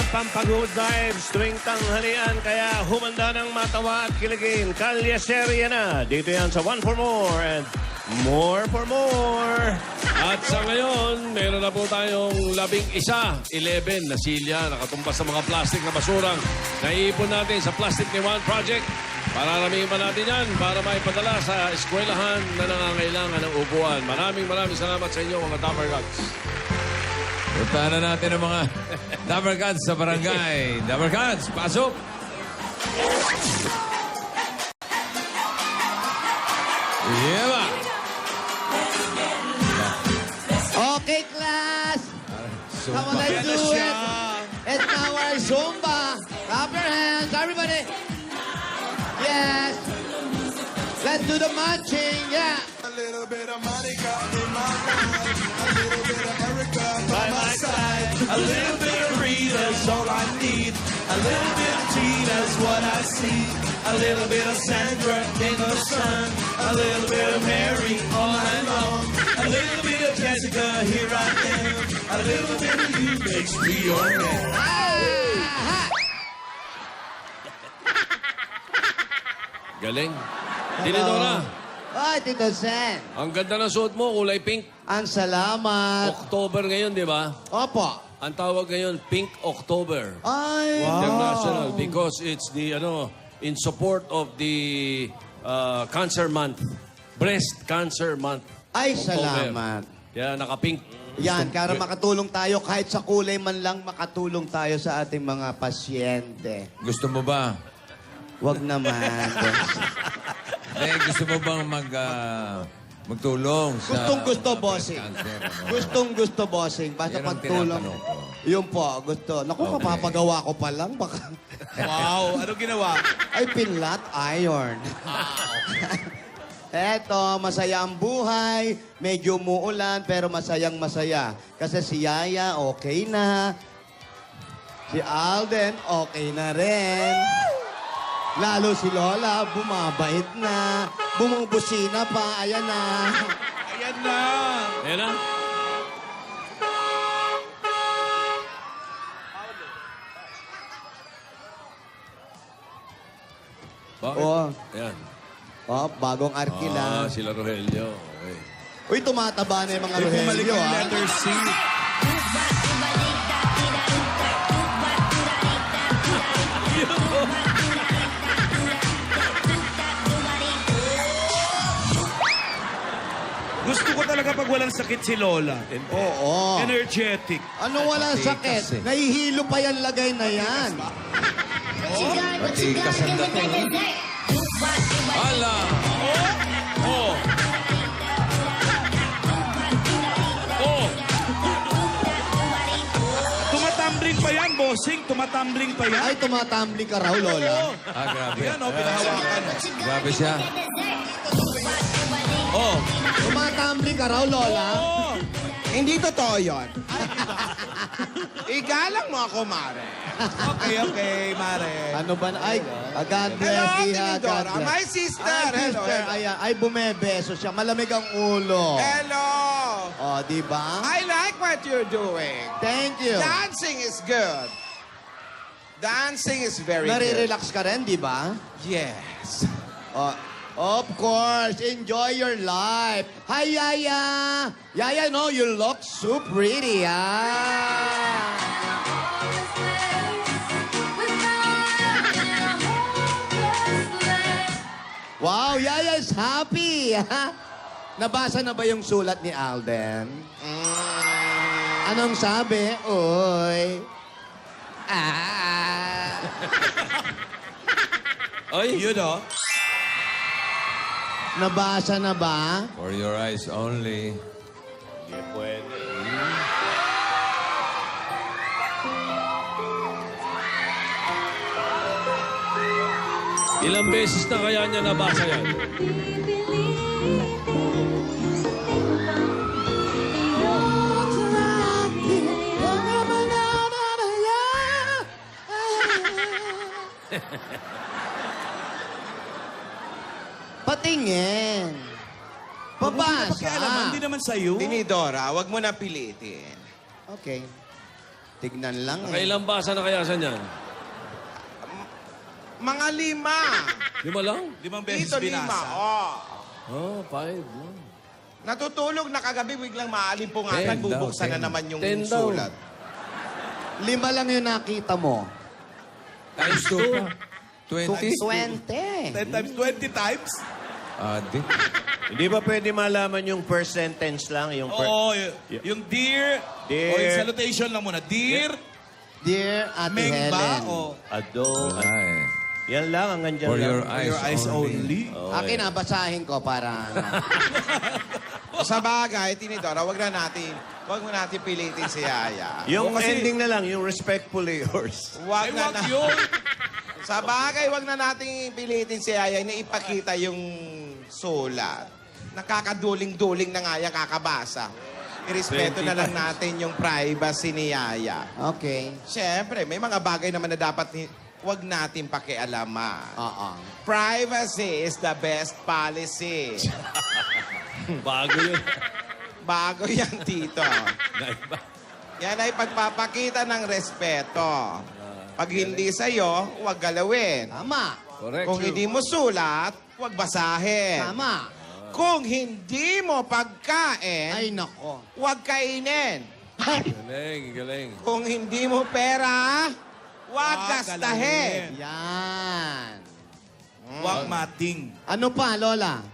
pampagod vibes tuwing tanghalian, kaya humanda ng matawa at kiligin. Kalyeserya na. Dito yan sa One for More and More for More. At sa ngayon, meron na po tayong 11 na silya nakatumpas sa mga plastic na basurang naiipon natin sa Plastic ni Juan Project. Pararamihin pa natin yan para maipadala sa eskwelahan na nangangailangan ng upuan. Maraming salamat sa inyo mga Dapper Gods. Puntahan na natin ang mga Dapper Gods sa barangay. Dapper Gods, pasok! Yeah! Okay, class. Come on, let's do it. It's now our Zumba. Clap your hands, everybody. Yes. Let's do the marching, yeah. A little bit of Monica in my life, a little bit of Erica by my side, a little bit of Rita's all I need, a little bit of Tina's what I see, a little bit of Sandra in the sun, a little bit of Mary all night long, a little bit of Jessica, here I am, a little bit of you makes me your man. Galing. Dinidora, Ay, Tito Sen. ang ganda ng suot mo, kulay pink. Ang salamat. October ngayon, di ba? Opo. Ang tawag ngayon, Pink October. Ay, International because it's the in support of the cancer month. Breast Cancer Month. Ay, October. salamat. Kaya naka-pink. Yan, para makatulong tayo, kahit sa kulay man lang, makatulong tayo sa ating mga pasyente. Gusto mo ba? Huwag naman. Gusto mo bang magtulong sa... Gustong-gusto, bossing. cancer, ano? Gustong-gusto, bossing. Basta Yan ang pagtulong. tinatanong ko. Yun po, gusto. Naku, Okay. mapapagawa ko pa lang. Baka... Wow, ano ginawa? Ay, pinlat iron. Eto, masaya ang buhay. Medyo umuulan, pero masayang masaya. Kasi si Yaya, okay na. Si Alden, okay na rin. Lalo si Lola, bumabait na. Bumubusina pa, ayan na. Ayan na. Ayan na. Bakit? Oo. Ayan. Oh, bagong arkila. Sila Rogelio. Okay. Uy, tumataba na yung mga Bumalik Rogelio, ang ha? letter C. Gusto ko talaga pag walang sakit si Lola. Oo. Energetic. Ano walang sakit? Nahihilo pa yan lagay na yan. Matikas ang dating. Hala! Oh! Oh! Tumatumbling pa yan, bossing. Tumatumbling pa yan. Ay, tumatambling ka raw, Lola. Grabe. Yan, oh, pinahawakan. Grabe siya. Oh! Tumatambling ka raw, Lola. Hindi totoo yun. Igalang mo ako, Mare. Okay, Mare. Ano ba na? Ay, God bless, Hello, Iha. God Tinidora. bless. My sister. Ay, sister. Ayan. Ay, bumebeso siya. Malamig ang ulo. Hello. O, di ba? I like what you're doing. Thank you. Dancing is good. Dancing is very good. Nare-relax ka rin, di ba? Yes. Of course. Enjoy your life. Hi, Yaya. Yaya, no, you look so pretty, ah. Wow, Yaya is happy. Nabasa na ba yung sulat ni Alden? Anong sabi? Oy. Ah. Ay! Yun, oh. Nabasa na ba? For your eyes only. Hindi pwede. Ilang beses na kaya niya nabasa yan? Patingin. Pabasa. Pakialaman, hindi naman sa'yo. Tinidora, wag mo na pilitin. Okay. Tignan lang eh. Nakailang basa na kaya siya niyan? Mga 5. 5 lang? 5 beses Dito 5. binasa. Oh. Oh, 5 lang. Natutulog na kagabi, biglang maalimpungatan, 10 daw, bubuksan na 10. naman yung 10 daw. sulat. 5 lang yung nakita mo. Times 2 pa. 20? 20. 10 times, 20 times? Adik. Hindi ba pwede malaman yung first sentence lang? Yung Oo, yung dear, Dear. o yung salutation lang muna. Dear, Dear Ate Meng Helen. ba? O Ado. Ay. Yan lang, hanggang dyan For lang. your for your eyes only. Akin na, basahin ko para... Sa bagay, Tinidora, wag mo natin pilitin si Yaya. Yung kasi- ending na lang, yung respectfully yours. Wag Ay, na, wag yun. Sa bagay, wag na natin pilitin si Yaya na ipakita yung sulat. Nakakaduling-duling na nga yan kakabasa. Irespeto na lang natin yung privacy ni Yaya. Okay. Siyempre, may mga bagay naman na dapat wag natin pakialaman. Oo. Privacy is the best policy. Bago yun. Bago yan, Tito. Yan ay pagpapakita ng respeto. Pag hindi sa'yo, huwag galawin. Tama. Correct. Kung hindi mo sulat, huwag basahin. Tama. Kung hindi mo pagkain, Ay, nako. huwag kainin. Galing, galing. Kung hindi mo pera, huwag gastahin. Yan. Wag mating. Ano pa, Lola?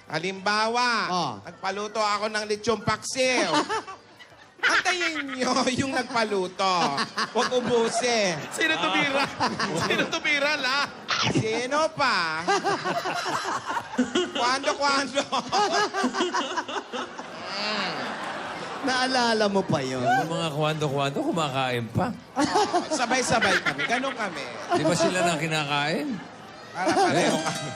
Halimbawa, Oh. nagpaluto ako ng lechong paksiw. Antayin nyo yung nagpaluto. Huwag ubusin. Sino tumira? Sino tumira, la? Sino pa? Kwando? Naalala mo pa yun? Yung mga kwando-kwando, kumakain pa. Sabay-sabay kami. Ganon kami. Di ba sila nang kinakain? Para pareho kami.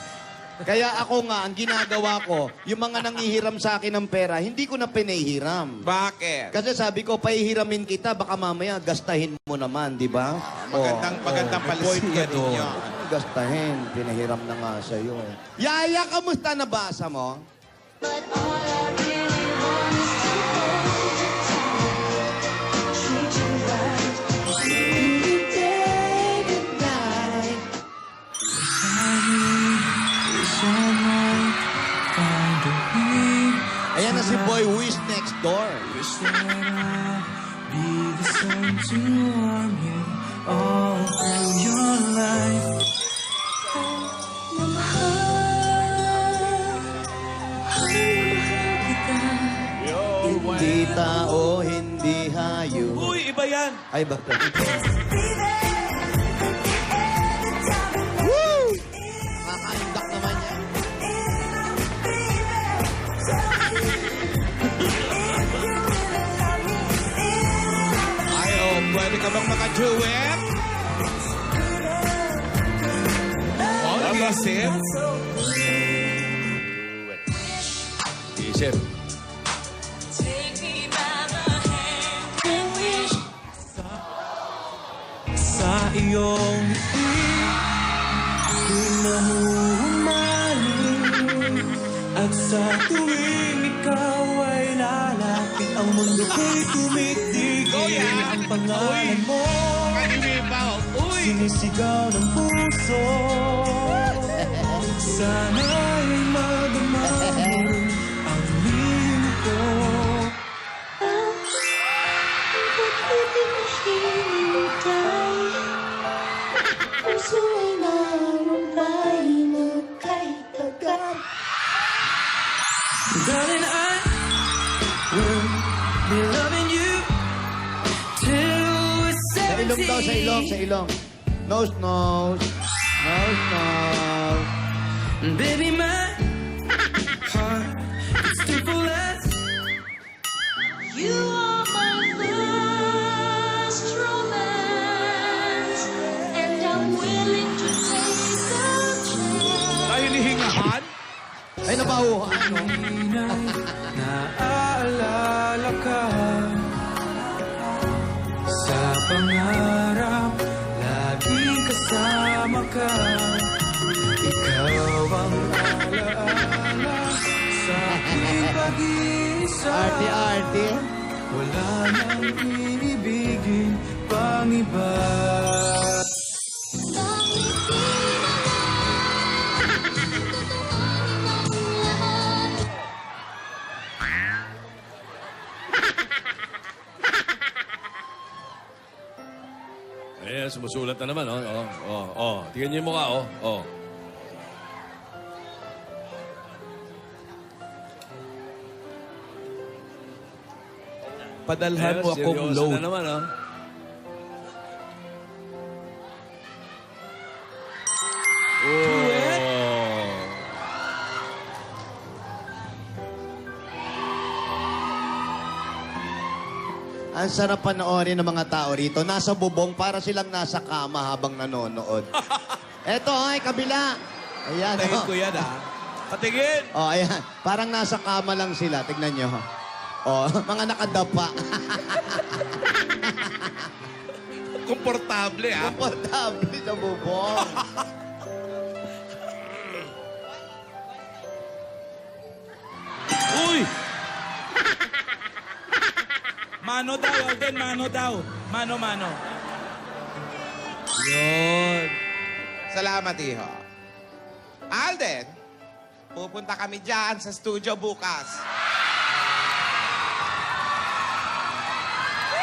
Kaya ako nga, ang ginagawa ko, yung mga nangihiram sa akin ng pera, hindi ko na pinahihiram. Bakit? Kasi sabi ko, pahihiramin kita, baka mamaya gastahin mo naman, di ba? Magandang palisiyan ninyo. Gastahin, pinahiram na nga sa'yo. Yaya, kamusta nabasa mo? But all I really want is to hold you tight, treat you right, every day and night. Ayan na si Boy Who is Next Door. Hindi tao, hindi hayo. Uy, iba yan. Ay, bakit? Makaindak naman yan. Ay, oh, pwede ka bang maka-duet? Oh, nag-isip. Isip. Take me by the hand and wish. Sa iyong ngiti, di nahuhumaling. At sa tuwing ikaw ay lalapit, ang mundo ko'y tumitigil. Ang pangalan mo, sinisigaw ng puso. Sana'y madama mo ang lino ko. Bakit di mo hinintay? Puso ay narumbay na kahit agad. Darling, I will be loving you till we're Sa ilong daw, sa ilong, sa ilong. Nose, nose. Nose, nose. Baby, my heart is still full as You are my first romance, and I'm willing to take a chance. ay hinihingahan. Ay, nabahuhan, no? Naaalala ka sa pangarap, laging kasama ka. Ikaw ang alaala sa aking pag-iisa. Arte-arte. Wala nang iibigin pang iba. Ayan, sumusulat na naman. Tingnan niyo yung mukha, Padalhan mo akong seryoso load. na naman, Ang sarap panoorin ng mga tao rito. Nasa bubong para silang nasa kama habang nanonood. Eto, ay, kabila. Ayan. Tingin oh. ko yan, ha? Patingin! Oh, ayan. Parang nasa kama lang sila. Tignan nyo. Oh, mga nakadapa. Komportable, ha? Komportable sa bubong. Uy! Mano daw, Alden. Mano daw. Mano. Yun. Salamat, Iho. Alden, pupunta kami dyan sa studio bukas.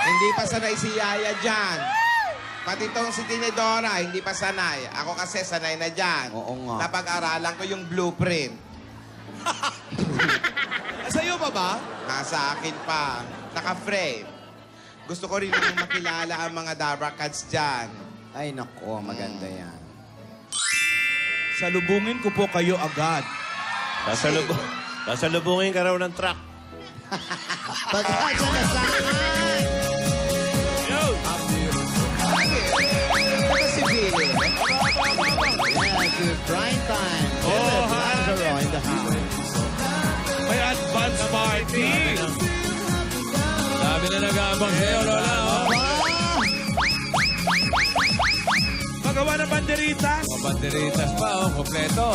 Hindi pa sanay si Yaya dyan. Pati tong si Tinidora, hindi pa sanay. Ako kasi sanay na dyan. Oo nga. Napag-aralan ko yung blueprint. Sa'yo pa ba? Nasa akin pa. Naka-frame. Gusto ko rin namang makilala ang mga Dabra Cats dyan. Ay, nako. Maganda yan. Salubungin ko po kayo agad. Sasalubungin ka raw ng truck. Pagkakasya na sa akin. Ito si Billy. Yes, it's prime time. Oh, Lazaro in the house. May advance party. Sabi na nag-aabang sa'yo, Lola. Magawa ng banderitas. Mga banderitas pa, kompleto.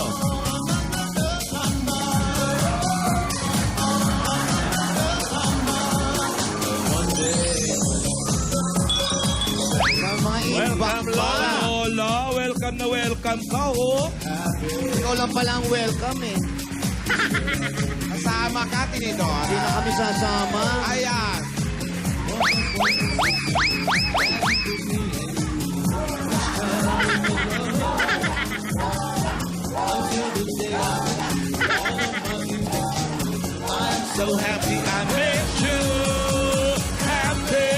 Mga Welcome, Lola. Lola, welcome na welcome ka, oh. Ikaw lang pala ang welcome eh. Kasama ka, Tinidora. Hindi na kami sasama. Ayan. So happy I met you. Happy.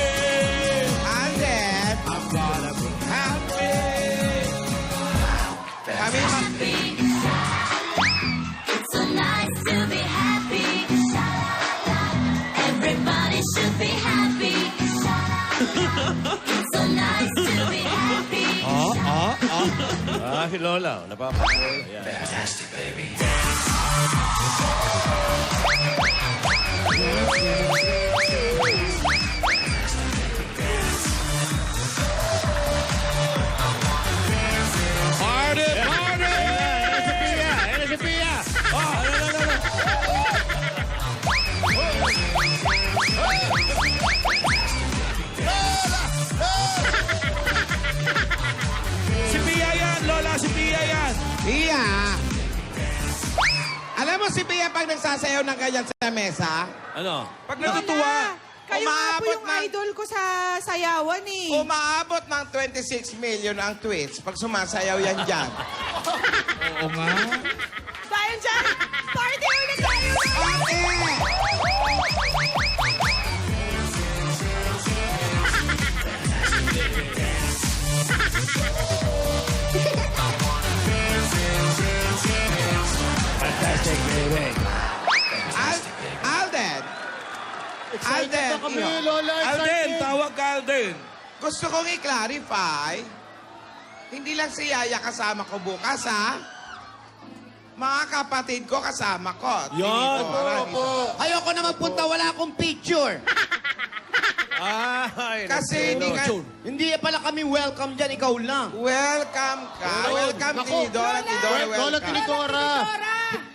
And then, I'm gonna be happy. Kami It's so nice to be happy. Everybody should be happy. It's so nice to be happy. Si Lola. Napapakita. Ayan. Party! Ayan si Pia! Ayan si Pia! Si Pia yan, Lola, si Pia yan. Pia. Alam mo si Pia pag nagsasayaw ng ganyan sa mesa? Ano? Pag natutuwa, Kayo nga po Umabot yung ng- idol ko sa sayawan eh. Umaabot ng 26 million ang tweets pag sumasayaw yan dyan. oo nga. Dahil dyan, party ulit tayo! Fantastic, baby. Alden! Alden! Alden, tawag ka Alden. Gusto kong i-clarify, hindi lang si Yaya kasama ko bukas, ha? Mga kapatid ko kasama ko. Yan. Ayoko na magpunta, wala akong picture. Ay, Kasi Hindi pala kami welcome dyan, ikaw lang. welcome ka. Welcome, Tinidora. Tinidora, welcome. Tinidora.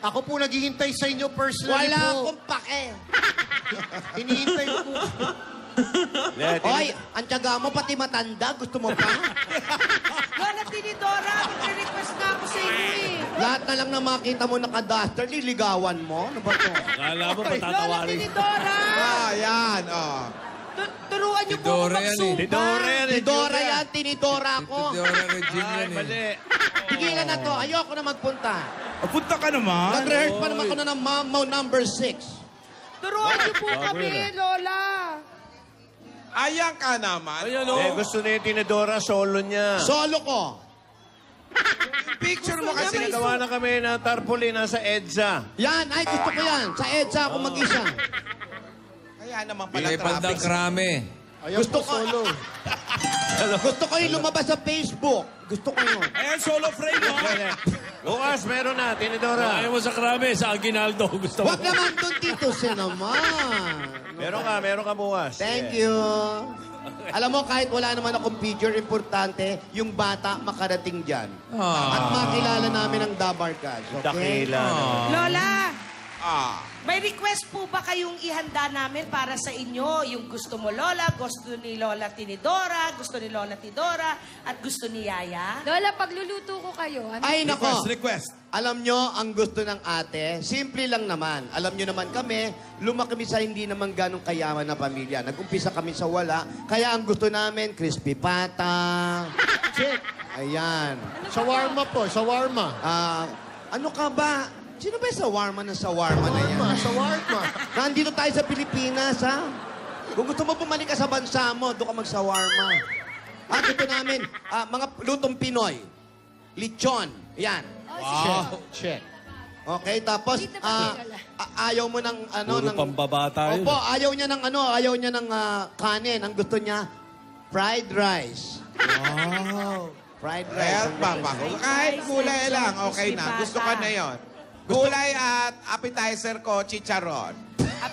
Ako po naghihintay sa inyo personally Wala po. akong pake. Hinihintay ko po. Oy, ang tiyaga mo, pati matanda. Gusto mo pa? Lola Tinidora, mag-request na ako sa inyo eh. Lahat na lang na makita mo naka-duster, liligawan mo. Ano ba to? Akala mo Lola patatawarin. Tinidora! Yan, oh. Turuan niyo po ako Tidora yan eh. magsuka. Tidora yan. Tidora yan, tinidora ko. Tidora Regine Ay, yan eh. mali. Tigilan na to, ayoko na magpunta. Punta ka naman. Nag-rehearse pa naman ako na ng Mammaw number 6. Turuan niyo po kami, Lola. Ayan ka naman. Ayan Eh, o. gusto ni Tinidora, solo niya. Solo ko. Picture mo kasi. Gawa na kami ng tarpaulin nasa EDSA. Yan, ay gusto ko yan. Sa EDSA ako mag-isa. Kaya naman pala Bigay pandang traffic. krame. Gusto ko solo. Gusto ko yung lumabas sa Facebook. Gusto ko yun. Ayan, solo frame mo. Bukas, meron na, Tinidora. Ayaw mo sa krame, sa Aguinaldo. Gusto mo. Huwag naman doon, Tito Sen naman. Meron ka bukas. Thank you. Alam mo, kahit wala naman akong picture, importante, yung bata makarating dyan. At makilala namin ang Dabarkas. Okay? Dakila. Lola, Ah. may request po ba kayong ihanda namin para sa inyo? Yung gusto mo, Lola, gusto ni Lola Tinidora, gusto ni Lola Tidora, at gusto ni Yaya? Lola, pagluluto ko kayo, ano? Ay, nako. Request. Alam nyo, ang gusto ng ate, simple lang naman. Alam nyo naman kami, lumaki kami sa hindi naman ganong kayaman na pamilya. Nag-umpisa kami sa wala. Kaya ang gusto namin, crispy pata. Check. Ayan. Shawarma po, shawarma. Ano ka ba? Sino ba yung sawarma na sawarma na yan? Shawarma. Nandito tayo sa Pilipinas, ha? Kung gusto mo bumalik ka sa bansa mo, doon ka mag-sawarma. Gusto namin, mga lutong Pinoy. Lechon. Yan. Wow. Check. Okay, tapos, Dito ba, Lola? ayaw mo ng, ano, Puro ng... pambabata yun. Opo, ayaw niya ng, ayaw niya ng kanin. Ang gusto niya, fried rice. Wow. Fried rice. Well, ang papa. gusto niya. Kahit gulay lang, okay Crispy na. pata. Gusto ko na yon. Gulay at appetizer ko, chicharon.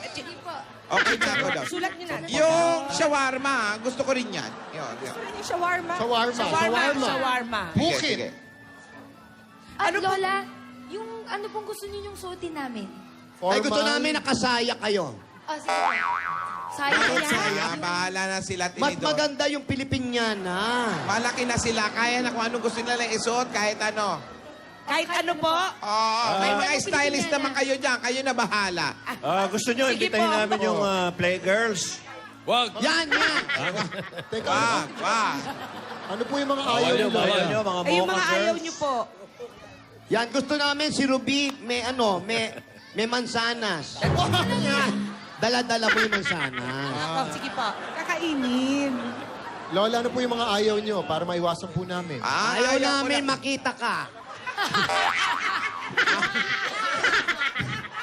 Sige po. Okay na ako daw. Sulat niyo na. Yung shawarma, gusto ko rin yan. Yun. Sulat niyo shawarma. Shawarma. Shawarma. Shawarma. Bukid. At Lola, yung ano pong gusto niyo yung suotin namin? Ay, gusto Formal. namin nakasaya kayo. Sige po. Sayang yan. Bahala na sila, Mas Tinidor. maganda yung Pilipinyana. Malaki na sila. Kaya na kung anong gusto nila isuot, kahit ano. Kahit ano po? May mga ano, stylist Pilipiniana. naman kayo dyan. Kayo na bahala. Gusto nyo, Sige imbitahin po. namin yung playgirls. Wag. Yan, yan. Teka, Wag. ano po yung mga Bawal ayaw yun, nyo? bawal. Ayaw nyo, mga Ay, yung Mocha mga ayaw girls. niyo po. Yan, gusto namin si Ruby, may mansanas. Dala-dala mo yung mansanas. Ako, sige po. Kakainin. Lola, ano po yung mga ayaw nyo para maiwasan po namin? Ayaw ko namin na- makita ka.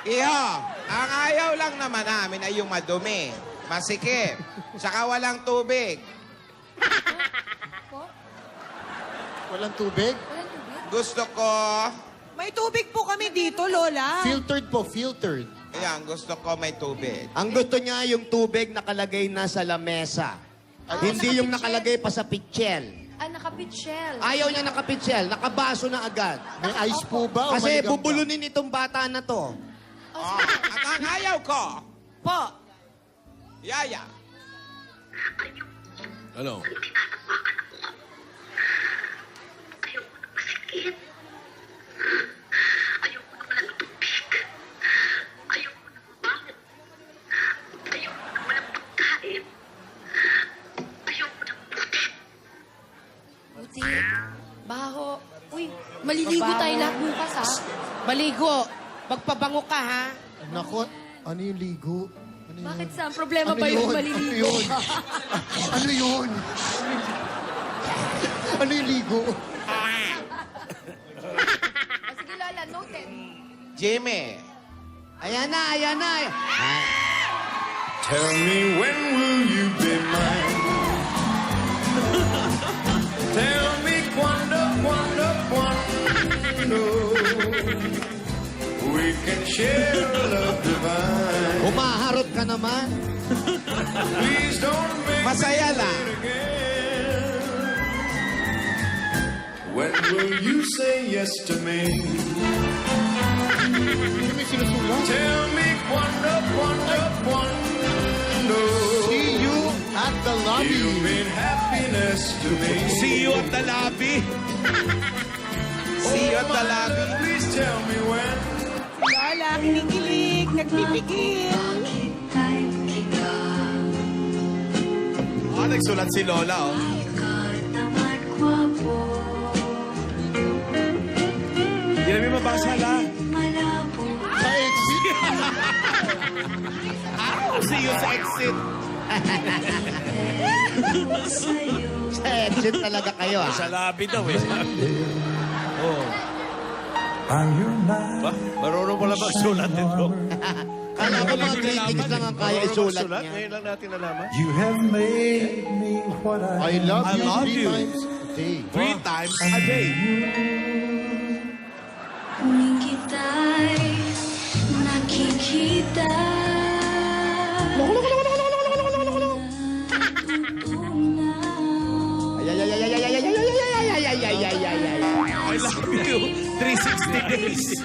Iyo, ang ayaw lang naman namin ay yung madumi, masikip, saka walang tubig. Walang tubig? Walang tubig? Gusto ko, May tubig po kami dito, Lola. Filtered po, filtered. ayan, gusto ko may tubig. Ang gusto niya yung tubig nakalagay na sa lamesa. Hindi yung nakalagay pa sa pitchel. Nakapitshell. Ayaw niya nakapitchel, nakabaso na agad. May ice po ba? o Kasi maligam bubulunin itong bata na to. At ang ayaw ko, Po. Yaya, Ano? Buti. Baho. Uy, maliligo tayo lahat bukas, ha? Maligo. Magpabango ka, ha? ka? Nako, ano yung ligo? Ano yun? Bakit sa problema Ano ba yung yun? maliligo? Ano yun? Ano yung ligo? Sige, Lola, noted. Jimmy, Ayan na, ayan na. Tell me when will you be mine? Tell me quando we can share a love divine. Humaharot ka naman. Please don't make masaya lang. When will you say yes to me? Ano may sinusulat? Tell me quando See you at the lobby. happiness to me. See you at the lobby. See you at the lobby. Please tell me when. Lola, kinikilig, nagpipigil. Nagsulat si Lola, oh. Hindi namin mabasa, la. Sa exit. See you sa exit. Sa exit talaga kayo, ah. Sa labi daw eh. Ba, marunong pala magsulat nito. Kala ko mga critics lang ang kaya isulat niya. Ngayon lang natin nalaman. You have made me what I love I you love 3 you. times a day. 3 times a day. Kung kita'y nakikita. I love you. 360 days.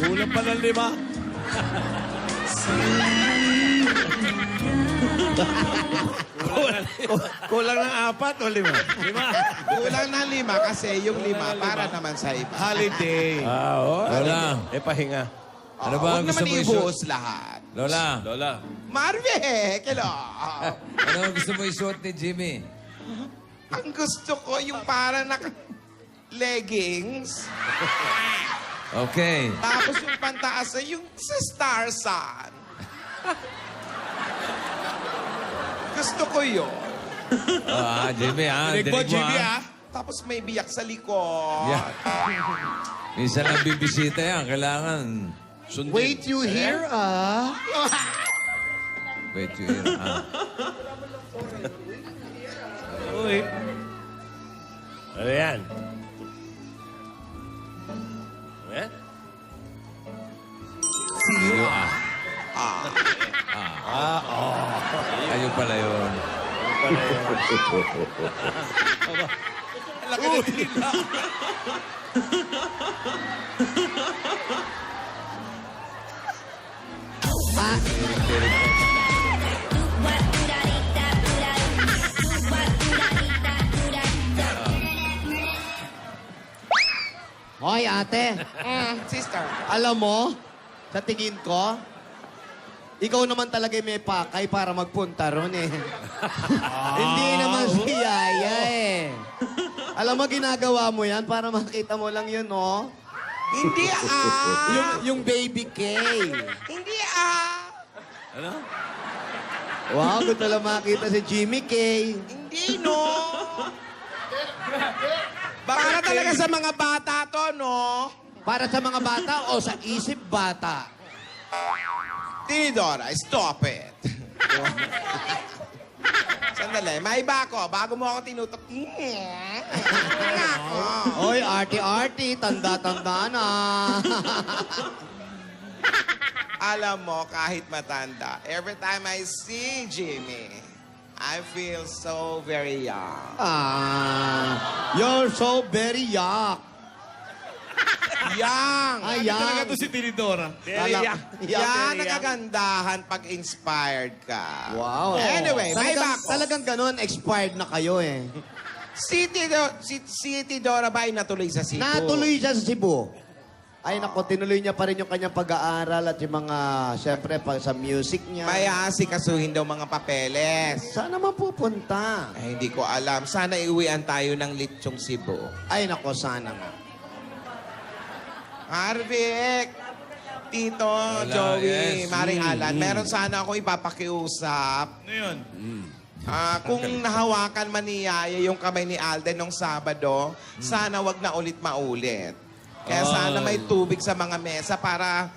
Kulang pa ng 5. Kulang ng 4 o 5? 5. Kulang na 5 kasi yung 5 para naman sa iba. Holiday. Lola, Pahinga. ano ba ang Huwag gusto naman mo isuot? ibuhos lahat. Lola, Lola. Marve, kilo. ano ang gusto mo isuot ni Jimmy? Ang gusto ko yung para leggings. Okay. Tapos yung pantaas ay yung sa Star Sun. Gusto ko yun. Jimmy, Dinig mo, dinig mo, Jimmy, Tapos may biyak sa likod. Yeah. Minsan lang bibisita yan. Kailangan sundin. Wait you here, ah. Wait you hear. Uy. Ano yan? Ayan. See you. Ayun pala yun. Laki na nila. Hoy, ate. Sister. Alam mo, sa tingin ko, ikaw naman talaga yung may pakay para magpunta ron eh. Hindi naman si Yaya eh. Alam mo, ginagawa mo yan para makita mo lang yun, no? Hindi Yung baby K. Hindi Ano? Wow, gusto lang makita si Jimmy K. Hindi, no. Para talaga sa mga bata to, no? Para sa mga bata o sa isip bata? Tinidora, stop it. Sandali, may iba ako. Bago mo ako tinutok. Oy, arty-arty, tanda-tanda na. Alam mo, kahit matanda, every time I see Jimmy, I feel so very young. You're so very young. Young! Ay, young. si Tinidora. Yan ang kagandahan pag inspired ka. Wow. Anyway, may iba ako. Talagang ganun, expired na kayo eh. Si Tidora ba ay natuloy sa Cebu? Natuloy siya sa Cebu. Ay nako, tinuloy niya pa rin yung kanyang pag-aaral at yung mga, syempre, sa music niya. May asikasuhin daw mga papeles. Saan naman pupunta? Ay, hindi ko alam. Sana iuwian tayo ng Lechong Cebu. Ay nako, sana nga. Harvick, Tito, Wala, Joey, yes. Maring Alan, meron sana akong ipapakiusap. Ano yun? Kung nahawakan man ni Yaya yung kamay ni Alden nung Sabado, sana wag na ulit maulit. Kaya sana may tubig sa mga mesa para,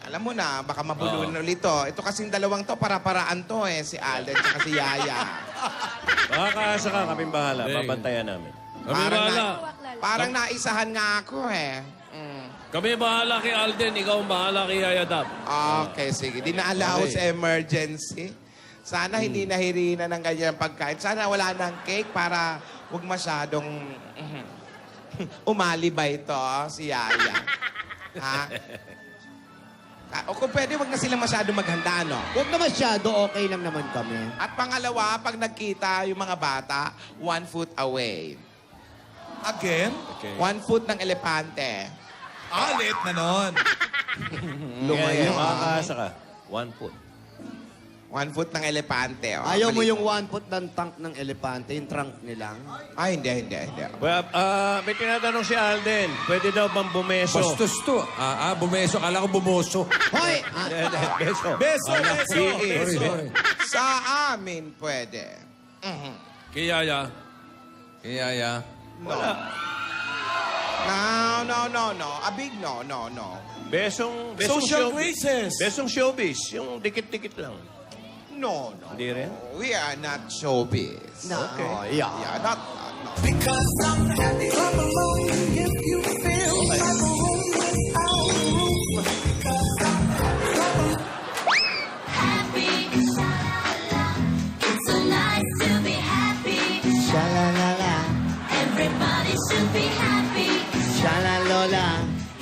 alam mo na, baka mabulunan ulit to. Ito kasing dalawang to, para-paraan to si Alden at si Yaya. Baka sa ka, kaming bahala. Hey. Babantayan namin. Kami bahala. Parang naisahan nga ako Kami bahala kay Alden. Ikaw ang bahala kay Yaya Dab. Okay, sige. Di na allow sa emergency. Sana hindi nahirina ng ganyan pagkain. Sana wala ng cake para huwag masyadong umalibay ito, si Yaya. Ha? O kung pwede, wag na sila masyado maghanda, no? Huwag na masyado, okay lang naman kami. At pangalawa, pag nagkita yung mga bata, 1 foot away. Again? 1 foot ng elepante. Late na nun. Lumayo. Makakasa ka. 1 foot. 1 foot ng elepante. Oh. Ayaw mo Mali- yung 1 foot ng tank ng elepante, yung trunk nilang. Ay, hindi. Well, may tinatanong si Alden. Pwede daw bang bumeso? Bastos to. Bumeso. Kala ko bumoso. Hoy! Beso. Beso, beso, Sorry, sorry. Sa amin, pwede. Kiyaya. Kaya, No. A big no. Besong Social showbiz. graces. Besong showbiz. Yung dikit-dikit lang. No. Hindi rin? We are not showbiz. No. Okay. Yeah, not no. Because I'm happy, I'm alone. If you feel like a room without a roof. Because I'm Happy, sha-la-la. It's so nice to be happy. Shalalala, Everybody should be happy. shalalola,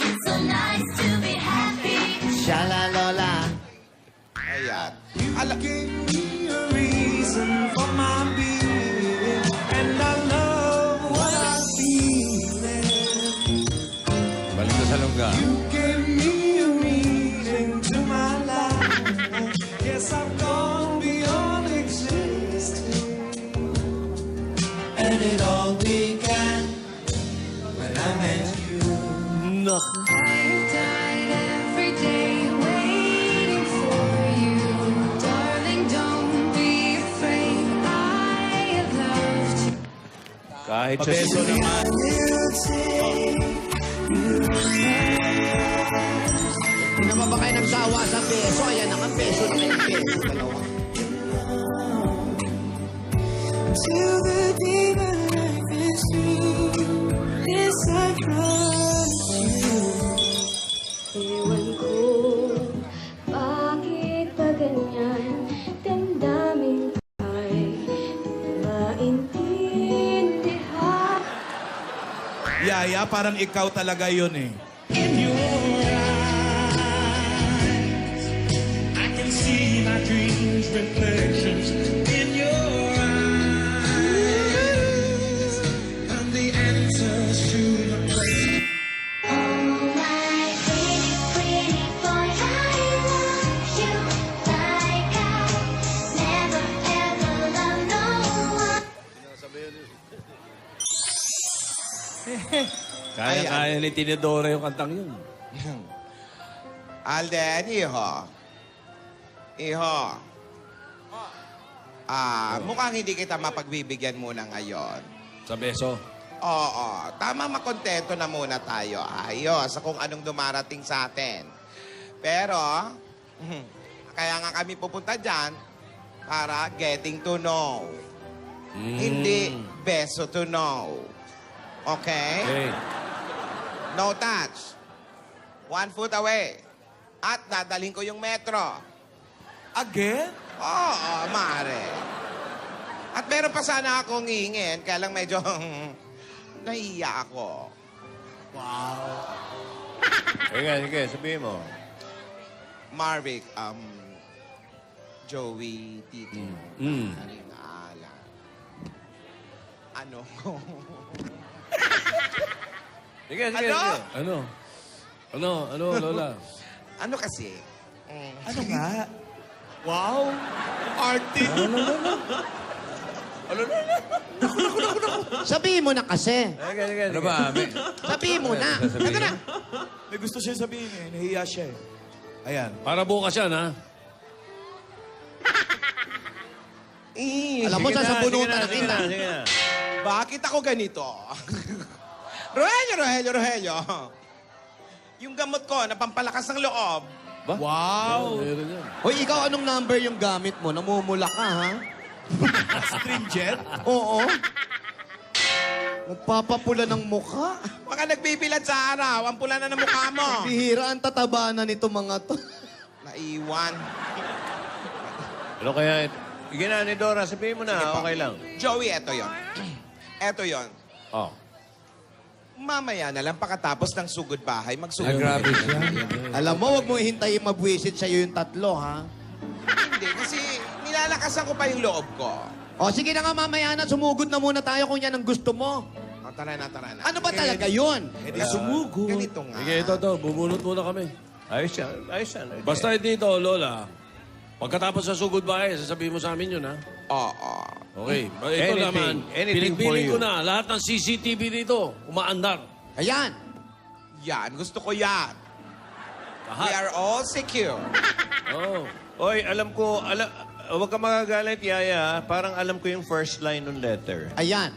It's so nice to be happy. shalalola. Ayan. gave me a reason for my being. And I love what I feel. balik na sa lungga. Give me a reason to my life. Yes, I've gone beyond existing. And it all began when I met you. I've died every day waiting for you. Darling, don't be afraid. I have loved you. Kahit sa I will take Hindi naman ba kayo nagsawa sa peso? Ayan naman, peso na kayo, peso. Dalawa. till the day my life is through. This I promise you. Ewan ko, bakit ba ganyan? Damdamin ay maintindihan. Yaya, parang ikaw talaga yun eh. I can see my dreams reflections in your eyes. I'm the answers to the questions. Oh my pretty boy, I love you like I never ever loved no one. Kaya ni Tinidora yung kantang yun. Alden, iho. Mukhang hindi kita mapagbibigyan muna ngayon. Sa beso. Oo, tama, makontento na muna tayo. Ayos, sa kung anong dumarating sa atin. Pero, kaya nga kami pupunta dyan para getting to know. Hindi beso to know. Okay? Okay. No touch. 1 foot away. At dadaling ko yung metro. Again? Oo, maaari. At meron pa sana akong hingin, kaya lang medyo nahiya ako. Sige, sabihin mo. Marvic, Joey, Tito, Ala. Ano? Sige. Ano? Ano, Lola? Ano kasi? Ano nga? Wow! Arty! Sabihin mo na kasi. Sige. Ano ba? Sabihin mo na. Sasabihin? Ito na. May gusto siya sabihin eh. Nahiya siya eh. Ayan. Para bukas yan, ha? Alam mo, sasabunutan na kita. Sige na. Bakit ako ganito? Rogelio. Yung gamot ko na pampalakas ng loob. Wow! Meron yan. Hoy, ikaw anong number yung gamit mo? Namumula ka, ha? Stringent? Oo. Nagpapapula ng mukha. Mga nagbibilad sa araw, ang pula na ng mukha mo. Bihira ang tataba na nito mga to. Naiwan. Ano kaya? Sige na, ni Dora, sabihin mo na. Sige po. Okay lang. Joey, eto yon. Eto yon. Oh. Mamaya na lang pagkatapos ng sugod bahay, Ay, magsugod. grabe siya. Alam mo, wag mo hintayin mabwisit sa'yo yung tatlo, ha? Hindi, kasi nilalakasan ko pa yung loob ko. O, sige na nga, mamaya na. Sumugod na muna tayo kung yan ang gusto mo. O, tara na, tara na. Ano ba talaga yun? Sumugod. Ganito nga. Sige, ito. Bubunot muna kami. Ayos yan. Ayos yan. Okay. Basta dito, Lola. Pagkatapos sa sugod bahay, sasabihin mo sa amin yun, ha? Oo. Okay. Ito Anything- naman, anything for pinagpili ko you. na. Lahat ng CCTV dito, umaandar. Ayan. Yan, gusto ko yan. We Lahat. are all secure. Oh. Oy, alam ko, huwag ka magagalit, Yaya. Parang alam ko yung first line ng letter. Ayan.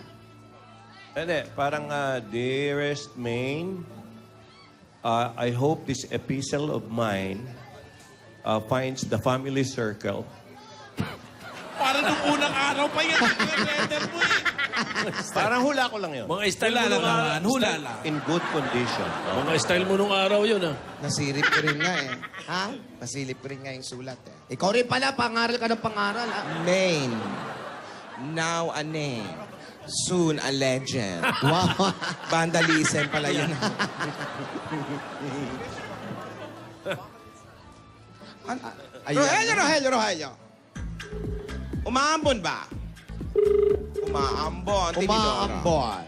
Hindi, parang, Dearest Maine, I hope this epistle of mine finds the family circle. Para nung unang araw pa yan. Letter mo eh. Parang hula ko lang yun. Mga style mo nung araw. Hula lang. In good condition. Mga style mo nung araw yun, ha? Nasilip ko rin nga eh. Ha? Nasilip ko rin nga yung sulat eh. Ikaw rin pala, pangaral ka ng pangaral, ha? Maine. Now a name. Soon a legend. Wow. Vandalism pala yun. Rogelio. Umaambon ba? Umaambon. Tinidora. Umaambon.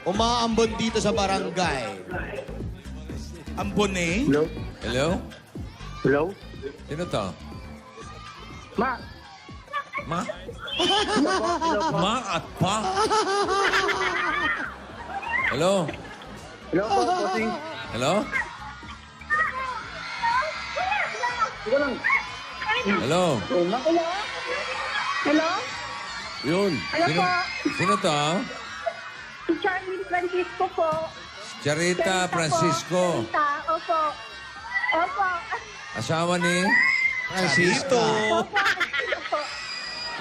Umaambon dito sa barangay. Ambon eh. Hello? Hello? Sino to? Ma, Ma? Ma at pa? Hello? hello po, bossing. Hello? Ikaw lang. Hello? Hello? Yun. Hello Sino, po? sino to? Si Charlene Francisco po. Charita Francisco. Charita, opo. Opo. Asawa ni? Francisco. Opo. Opo.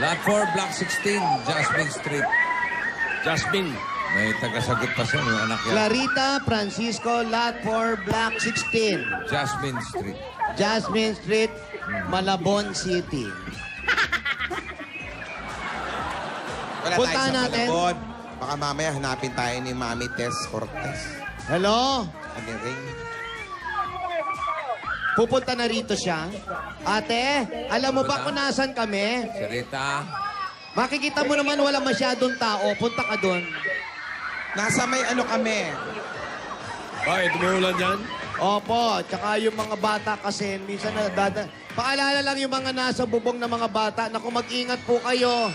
Lot 4, Block 16, Jasmine Street. Jasmine. May tagasagot pa siya, yung anak niya. Clarita Francisco, Lot 4, Block 16. Jasmine Street. Jasmine Street, Malabon City. Wala Punta tayo sa natin. Malabon. Baka mamaya hanapin tayo ni Mami Tess Cortez. Hello? Agaring. Pupunta na rito siya. Ate, alam mo ba kung nasan kami? Charita. Makikita mo naman wala masyadong tao. Punta ka doon. Nasa may ano kami. Bakit, tumuulan dyan? Opo, tsaka yung mga bata kasi minsan paalala lang yung mga nasa bubong na mga bata. Naku, mag-ingat po kayo.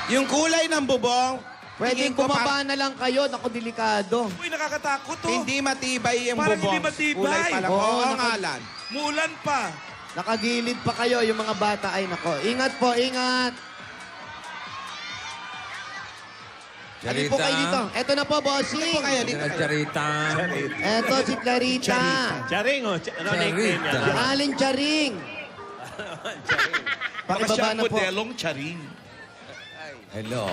Yung kulay ng bubong, Pwedeng tingin ko bumaba na lang kayo. Naku, delikado. Uy, nakakatakot to. hindi matibay yung Parang bubong. hindi matibay. Kulay pala. Oo, Oo, naka- ngalan. Muulan pa. Nakagilid pa kayo yung mga bata. Ay, nako. Ingat po, ingat. Halip po kayo dito. Eto na po, bossing. Ano po kayo Sino dito? na Charita? Eto si Clarita. Charing, oh. Ano nickname niya? Si Aling Charing. Baka Pakibaba siya na po. modelong charing. Hello.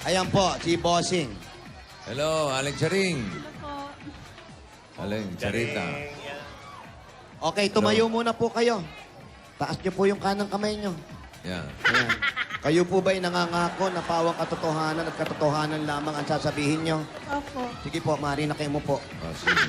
Ayan po, si Bossing. Hello, Aling Charing. Aling Charita. Okay, tumayo muna po kayo. Taas niyo po yung kanang kamay niyo. Yan. Ayan. Kayo po ba'y nangangako na pawang katotohanan at katotohanan lamang ang sasabihin niyo? Opo. Sige po, Mari na kayo mo po. Oh, sige.